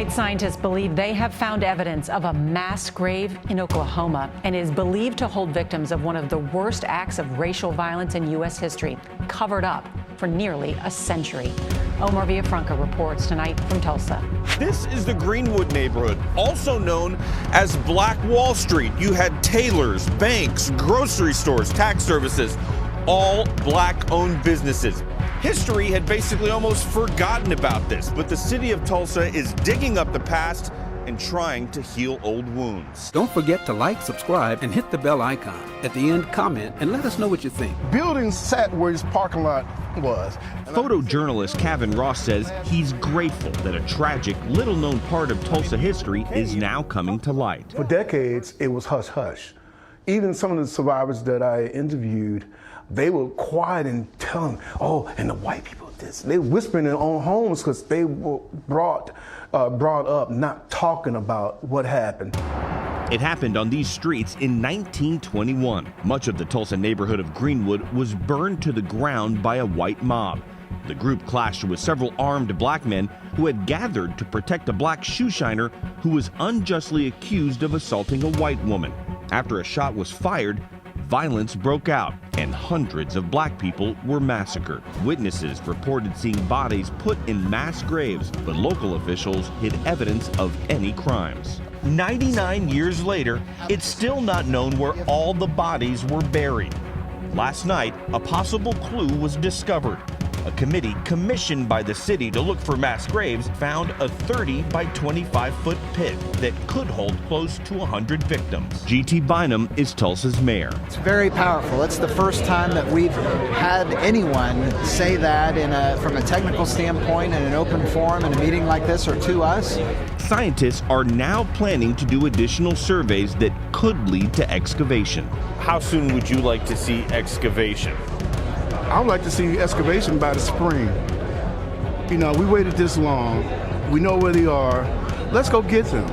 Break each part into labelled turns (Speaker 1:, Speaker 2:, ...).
Speaker 1: Tonight, scientists believe they have found evidence of a mass grave in Oklahoma and is believed to hold victims of one of the worst acts of racial violence in U.S. history, covered up for nearly a century. Omar Villafranca reports tonight from Tulsa.
Speaker 2: This is the Greenwood neighborhood, also known as Black Wall Street. You had tailors, banks, grocery stores, tax services, all black-owned businesses. History had basically almost forgotten about this, but the city of Tulsa is digging up the past and trying to heal old wounds.
Speaker 3: Don't forget to like, subscribe, and hit the bell icon. At the end, comment and let us know what you think.
Speaker 4: Building sat where his parking lot was.
Speaker 2: Photojournalist Kevin Ross says he's grateful that a tragic, little-known part of Tulsa history is now coming to light.
Speaker 4: For decades, it was hush-hush. Even some of the survivors that I interviewed, they were quiet and telling, oh, and the white people did this. They were whispering in their own homes because they were brought up not talking about what happened.
Speaker 2: It happened on these streets in 1921. Much of the Tulsa neighborhood of Greenwood was burned to the ground by a white mob. The group clashed with several armed black men who had gathered to protect a black shoeshiner who was unjustly accused of assaulting a white woman. After a shot was fired, violence broke out and hundreds of black people were massacred. Witnesses reported seeing bodies put in mass graves, but local officials hid evidence of any crimes. 99 years later, it's still not known where all the bodies were buried. Last night, a possible clue was discovered. A committee commissioned by the city to look for mass graves found a 30 by 25-foot pit that could hold close to 100 victims. G.T. Bynum is Tulsa's mayor.
Speaker 5: It's very powerful. It's the first time that we've had anyone say that from a technical standpoint in an open forum in a meeting like this or to us.
Speaker 2: Scientists are now planning to do additional surveys that could lead to excavation. How soon would you like to see excavation?
Speaker 4: I would like to see excavation by the spring. You know, we waited this long. We know where they are. Let's go get them.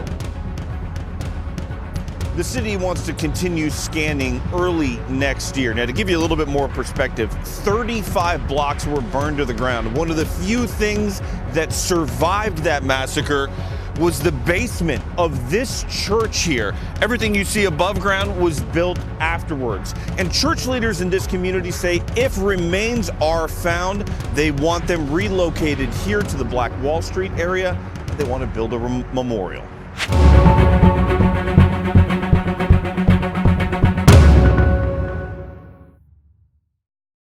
Speaker 2: The city wants to continue scanning early next year. Now, to give you a little bit more perspective, 35 blocks were burned to the ground. One of the few things that survived that massacre was the basement of this church here. Everything you see above ground was built afterwards. And church leaders in this community say if remains are found, they want them relocated here to the Black Wall Street area. They want to build a memorial.